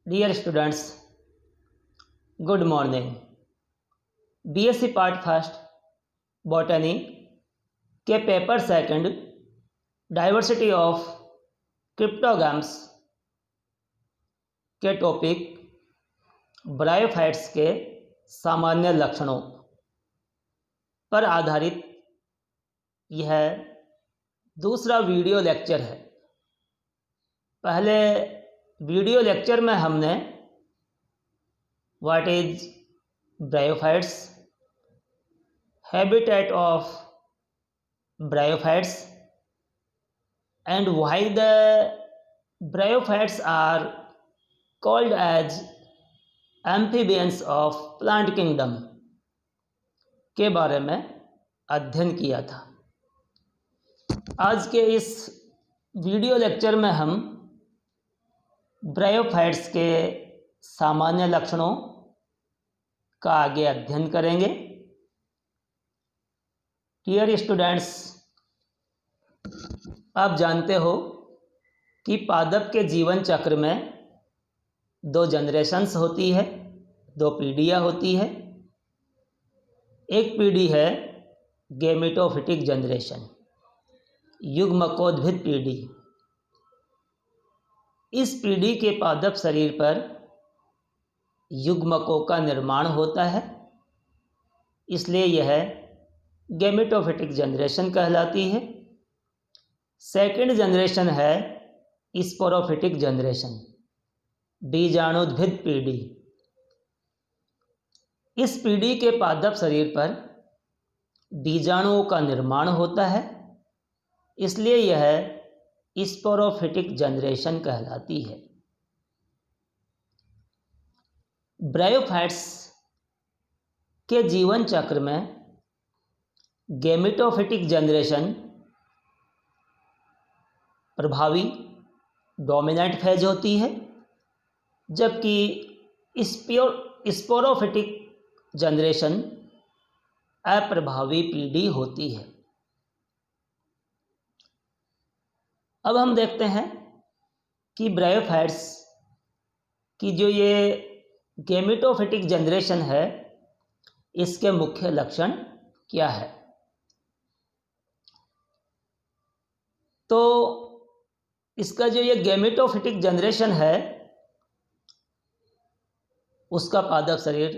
Dear students, good morning. BSc part first botany के paper second diversity of cryptogams के topic bryophytes के सामान्य लक्षणों पर आधारित यह दूसरा वीडियो लेक्चर है। पहले वीडियो लेक्चर में हमने what is bryophytes, habitat of bryophytes and why the bryophytes are called as amphibians of plant kingdom के बारे में अध्ययन किया था। आज के इस वीडियो लेक्चर में हम ब्रायोफाइट्स के सामान्य लक्षणों का आगे अध्ययन करेंगे। डियर स्टूडेंट्स, आप जानते हो कि पादप के जीवन चक्र में दो जनरेशन्स होती है, दो पीढ़ियाँ होती है। एक पीढ़ी है गैमेटोफिटिक जनरेशन, युग्मकोद्भिद पीढ़ी। इस पीढ़ी के पादप शरीर पर युग्मकों का निर्माण होता है, इसलिए यह गैमेटोफिटिक जनरेशन कहलाती है। सेकंड जनरेशन है स्पोरोफिटिक जनरेशन, बीजाणुद्भिद पीढ़ी। इस पीढ़ी के पादप शरीर पर बीजाणुओं का निर्माण होता है, इसलिए यह स्पोरोफिटिक जनरेशन कहलाती है। ब्रायोफाइट्स के जीवन चक्र में गैमेटोफिटिक जनरेशन प्रभावी डोमिनेंट फेज होती है, जबकि स्पोरोफिटिक जनरेशन अप्रभावी पीढ़ी होती है। अब हम देखते हैं कि ब्रायोफाइट्स की जो ये गैमेटोफिटिक जनरेशन है, इसके मुख्य लक्षण क्या है। तो इसका जो ये गैमेटोफिटिक जनरेशन है, उसका पादप शरीर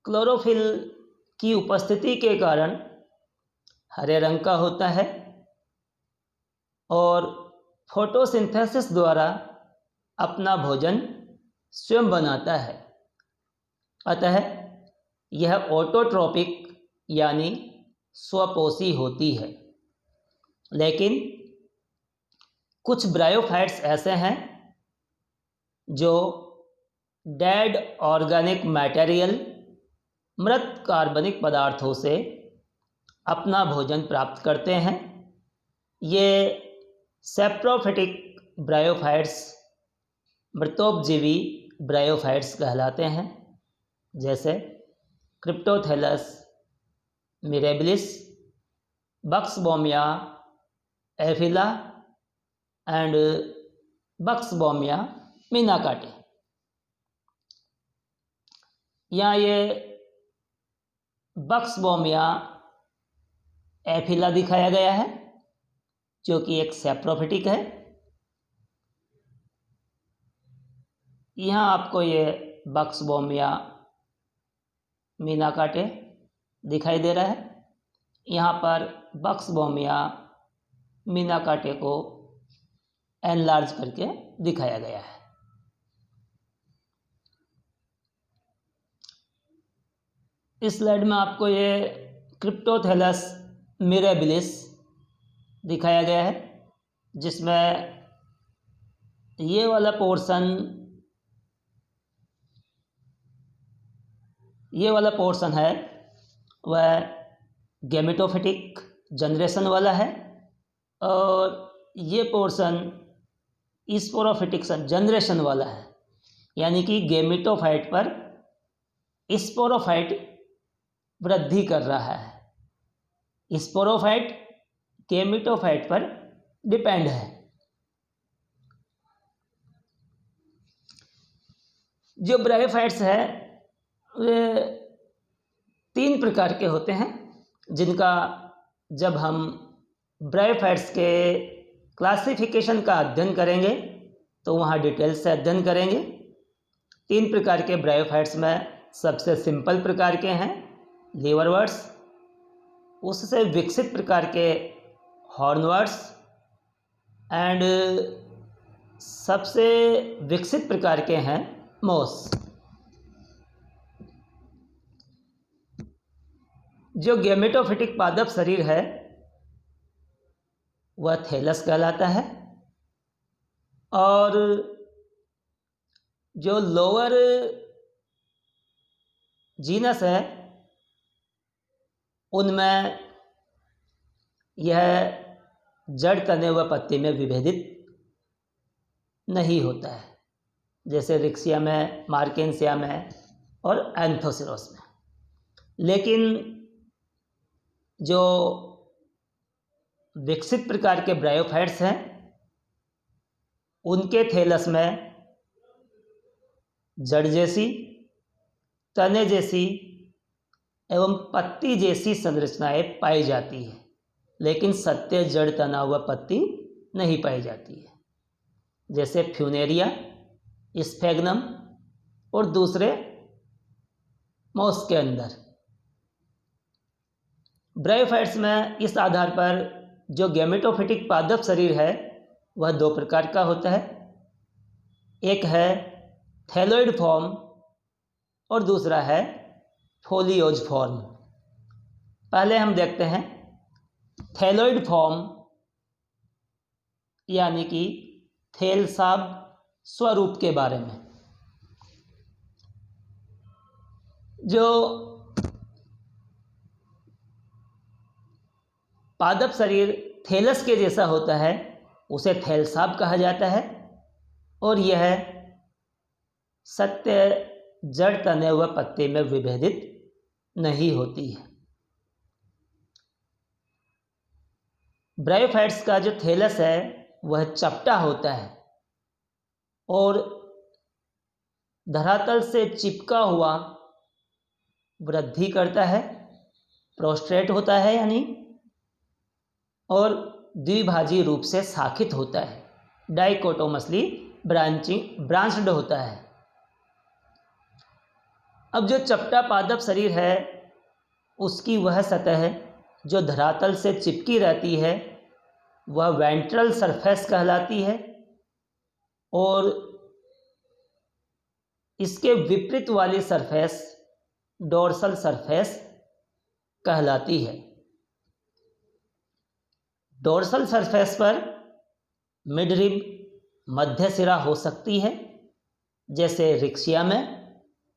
क्लोरोफिल की उपस्थिति के कारण हरे रंग का होता है और फोटोसिंथेसिस द्वारा अपना भोजन स्वयं बनाता है। अतः यह ऑटोट्रोपिक यानी स्वपोषी होती है। लेकिन कुछ ब्रायोफाइट्स ऐसे हैं जो डेड ऑर्गेनिक मटेरियल, मृत कार्बनिक पदार्थों से अपना भोजन प्राप्त करते हैं। ये सेप्रोफिटिक ब्रायोफाइट्स मृतोपजीवी ब्रायोफाइट्स कहलाते हैं, जैसे क्रिप्टोथैलस मिरेबिलिस, बक्सबोमिया एफिला एंड बक्सबोमिया मीनाकाटे। यहाँ ये बक्सबोमिया एफिला दिखाया गया है, जो कि एक सेप्रोफिटिक है। यहाँ आपको ये बक्सबोमिया मीनाकाटे दिखाई दे रहा है। यहाँ पर बक्सबोमिया मीनाकाटे को एनलार्ज करके दिखाया गया है। इस स्लाइड में आपको ये क्रिप्टोथैलस मिरेबिलिस दिखाया गया है, जिसमें ये वाला पोर्शन है वह गैमेटोफिटिक जनरेशन वाला है और ये पोर्शन स्पोरोफिटिक जनरेशन वाला है। यानी कि गैमेटोफाइट पर स्पोरोफाइट वृद्धि कर रहा है, स्पोरोफाइट गैमेटोफाइट पर डिपेंड है। जो ब्रायोफाइट्स है वे 3 प्रकार के होते हैं, जिनका जब हम ब्रायोफाइट्स के क्लासिफिकेशन का अध्ययन करेंगे तो वहाँ डिटेल से अध्ययन करेंगे। 3 प्रकार के ब्रायोफाइट्स में सबसे सिंपल प्रकार के हैं लीवरवर्ट्स, उससे विकसित प्रकार के हॉर्नवर्ट्स एंड सबसे विकसित प्रकार के हैं मोस। जो गैमेटोफिटिक पादप शरीर है वह थैलस कहलाता है, और जो लोअर जीनस है उनमें यह जड़ तने व पत्ती में विभेदित नहीं होता है, जैसे रिक्सिया में, मार्केंसिया में और एंथोसिरोस में। लेकिन जो विकसित प्रकार के ब्रायोफाइट्स हैं उनके थैलस में जड़ जैसी, तने जैसी एवं पत्ती जैसी संरचनाएं पाई जाती है, लेकिन सत्य जड़, तना व पत्ती नहीं पाई जाती है, जैसे फ्यूनेरिया, स्फेग्नम और दूसरे मॉस के अंदर। ब्रायोफाइट्स में इस आधार पर जो गैमेटोफिटिक पादप शरीर है वह 2 प्रकार का होता है, एक है थैलोइड फॉर्म और दूसरा है फोलियोज फॉर्म। पहले हम देखते हैं थैलोइड फॉर्म यानी कि थैलसाब स्वरूप के बारे में। जो पादप शरीर थैलस के जैसा होता है उसे थैलसाब कहा जाता है, और यह सत्य जड़, तने व पत्ते में विभेदित नहीं होती है। ब्रायोफाइट्स का जो थैलस है वह चपटा होता है और धरातल से चिपका हुआ वृद्धि करता है, प्रोस्ट्रेट होता है यानी, और द्विभाजी रूप से शाखित होता है, डाइकोटोमसली ब्रांच्ड होता है। अब जो चपटा पादप शरीर है उसकी वह सतह जो धरातल से चिपकी रहती है वह वेंट्रल सरफेस कहलाती है, और इसके विपरीत वाली सरफेस डोर्सल सरफेस कहलाती है। डोर्सल सरफेस पर मिडरिब, मध्य सिरा हो सकती है, जैसे रिक्सिया में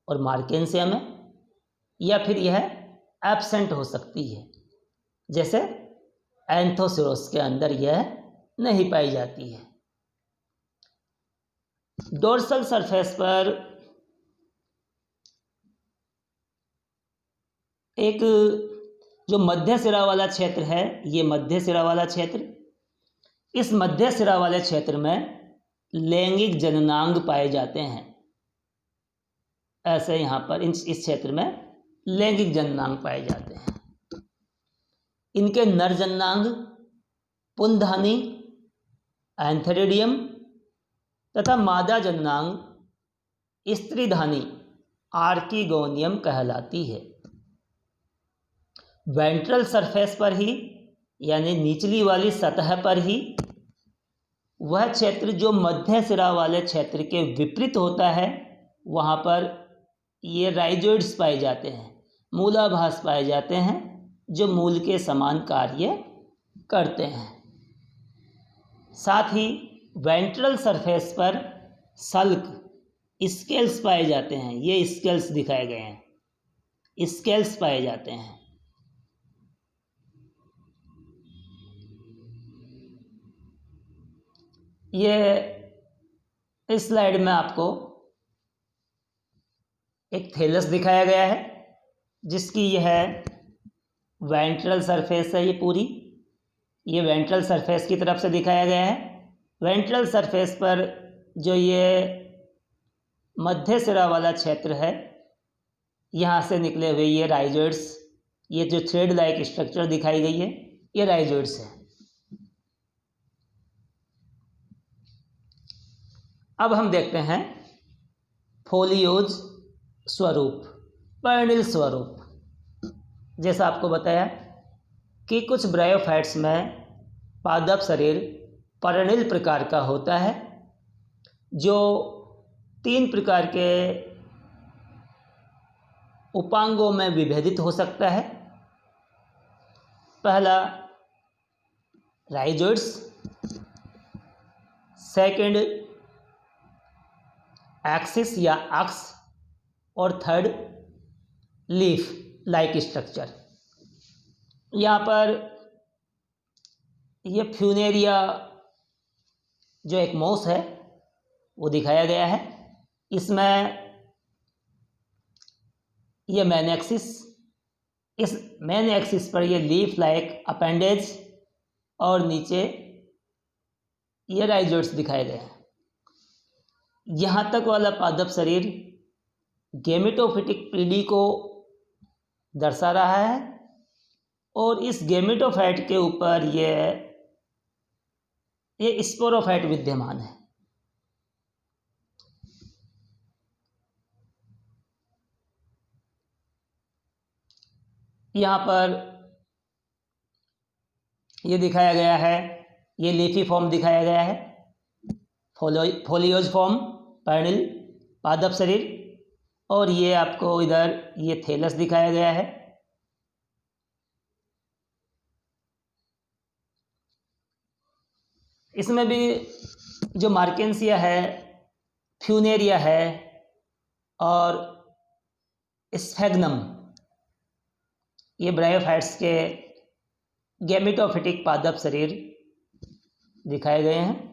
और मार्केंसिया में, या फिर यह एब्सेंट हो सकती है, जैसे एंथोसिरोस के अंदर यह नहीं पाई जाती है। डोर्सल सरफेस पर एक जो मध्य सिरा वाला क्षेत्र है, ये मध्य सिरा वाला क्षेत्र, इस मध्य सिरा वाले क्षेत्र में लैंगिक जननांग पाए जाते हैं। ऐसे यहाँ पर इस क्षेत्र में लैंगिक जननांग पाए जाते हैं। इनके नर जननांग पुंधानी, एंथेरिडियम तथा मादा जननांग स्त्रीधानी आर्किगोनियम कहलाती है। वेंट्रल सरफेस पर ही यानी निचली वाली सतह पर ही वह क्षेत्र जो मध्य सिरा वाले क्षेत्र के विपरीत होता है, वहाँ पर ये राइजोइड्स पाए जाते हैं, मूलाभास पाए जाते हैं, जो मूल के समान कार्य करते हैं। साथ ही वेंट्रल सरफेस पर सल्क, स्केल्स पाए जाते हैं। ये स्केल्स दिखाए गए हैं, स्केल्स पाए जाते हैं। ये इस स्लाइड में आपको एक थैलस दिखाया गया है, जिसकी यह वेंट्रल सरफेस है। ये पूरी ये वेंट्रल सरफेस की तरफ से दिखाया गया है। वेंट्रल सरफेस पर जो ये मध्य सिरा वाला क्षेत्र है, यहाँ से निकले हुए ये राइजोइड्स, ये जो थ्रेड लाइक स्ट्रक्चर दिखाई गई है ये राइजोइड्स है। अब हम देखते हैं फोलियोज स्वरूप, पर्णिल स्वरूप। जैसा आपको बताया कि कुछ ब्रायोफाइट्स में पादप शरीर पर्णिल प्रकार का होता है, जो 3 प्रकार के उपांगों में विभेदित हो सकता है। पहला राइजोइड्स, सेकंड एक्सिस या अक्स, और थर्ड लीफ लाइक स्ट्रक्चर। यहाँ पर ये फ्यूनेरिया जो एक मॉस है वो दिखाया गया है। इसमें ये मेन एक्सिस, इस मेन एक्सिस पर ये लीफ लाइक अपेंडेज और नीचे ये राइजोइड्स दिखाए गए हैं। यहाँ तक वाला पादप शरीर गेमेटोफिटिक पीढ़ी को दर्शा रहा है और इस गेमेटोफाइट के ऊपर ये स्पोरोफाइट विद्यमान है। यहाँ पर ये दिखाया गया है, ये लीफी फॉर्म दिखाया गया है, फोलियोज फॉर्म पर्णिल पादप शरीर, और ये आपको इधर ये थैलस दिखाया गया है। इसमें भी जो मार्केंसिया है, फ्यूनेरिया है और स्फेग्नम, ये ब्रायोफाइट्स के गैमेटोफिटिक पादप शरीर दिखाए गए हैं।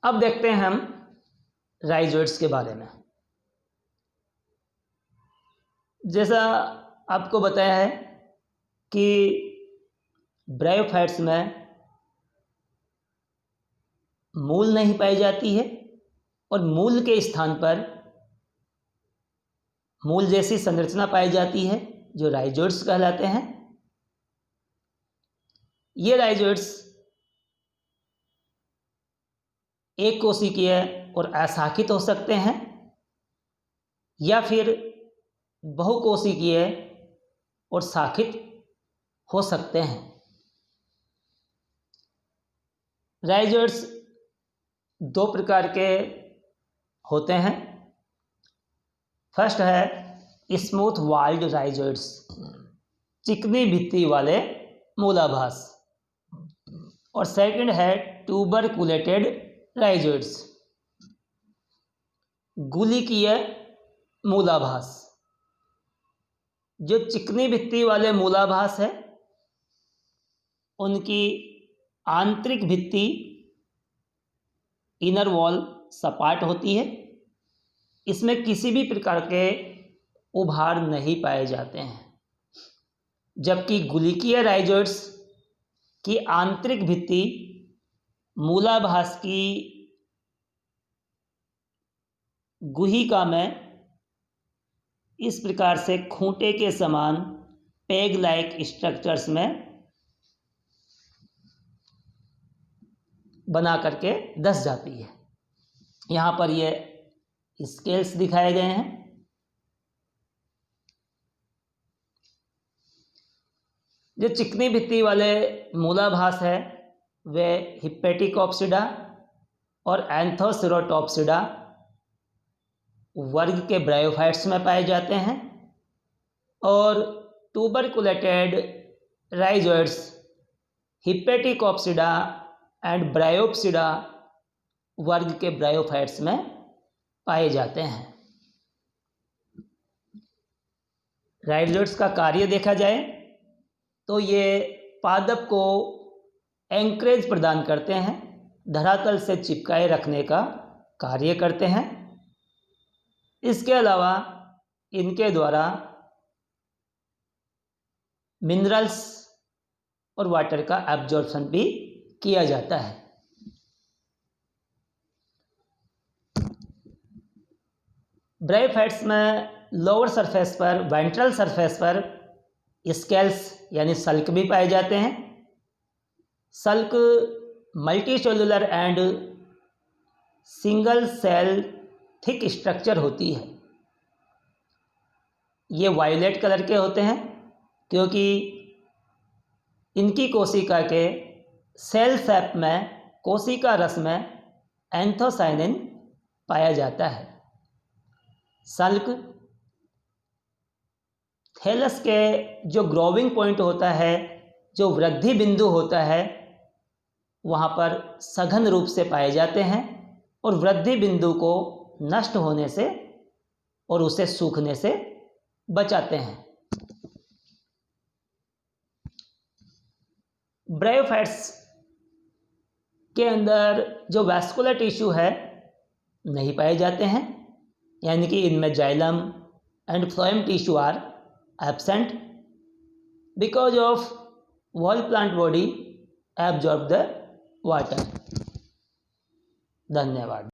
अब देखते हैं हम राइजोइड्स के बारे में। जैसा आपको बताया है कि ब्रायोफाइट्स में मूल नहीं पाई जाती है और मूल के स्थान पर मूल जैसी संरचना पाई जाती है जो राइजोइड्स कहलाते हैं। ये राइजोइड्स एक कोशिकीय और अशाखित हो सकते हैं या फिर बहुकोशिकीय और शाखित हो सकते हैं। राइजोइड्स 2 प्रकार के होते हैं। फर्स्ट है स्मूथ वाल्ड राइजोइड्स, चिकनी भित्ति वाले मूलाभास, और सेकंड है ट्यूबरकुलेटेड राइजोइड्स, गुलिकीय मूलाभास। जो चिकनी भित्ति वाले मूलाभास है उनकी आंतरिक भित्ति इनर वॉल सपाट होती है, इसमें किसी भी प्रकार के उभार नहीं पाए जाते हैं। जबकि गुलिकीय राइजोइड्स की आंतरिक भित्ति मूलाभास की गुहिका में इस प्रकार से खूंटे के समान पेग लाइक स्ट्रक्चर्स में बना करके धंस जाती है। यहाँ पर ये स्केल्स दिखाए गए हैं। जो चिकनी भित्ति वाले मूलाभास है वे हिप्पेटिकोप्सिडा और एंथोसेरोटोप्सिडा वर्ग के ब्रायोफाइट्स में पाए जाते हैं, और ट्यूबरकुलेटेड राइजोइड्स हिप्पेटिकोप्सिडा एंड ब्रायोप्सिडा वर्ग के ब्रायोफाइट्स में पाए जाते हैं। राइजोइड्स का कार्य देखा जाए तो ये पादप को एंकरेज प्रदान करते हैं, धरातल से चिपकाए रखने का कार्य करते हैं। इसके अलावा इनके द्वारा मिनरल्स और वाटर का एब्जॉर्प्शन भी किया जाता है। ब्रायोफाइट्स में लोअर सरफेस पर, वेंट्रल सरफेस पर स्केल्स यानी सल्क भी पाए जाते हैं। सल्क multicellular and single cell thick structure होती है। ये वायलेट कलर के होते हैं क्योंकि इनकी कोशिका के सेल शेप में, कोशिका रस में एंथोसायनिन पाया जाता है। सल्क थैलस के जो ग्रोविंग पॉइंट होता है, जो वृद्धि बिंदु होता है, वहाँ पर सघन रूप से पाए जाते हैं और वृद्धि बिंदु को नष्ट होने से और उसे सूखने से बचाते हैं। ब्रायोफाइट्स के अंदर जो वैस्कुलर टिश्यू है नहीं पाए जाते हैं, यानी कि इनमें xylem and phloem tissue are absent because of whole plant body absorb the water। धन्यवाद।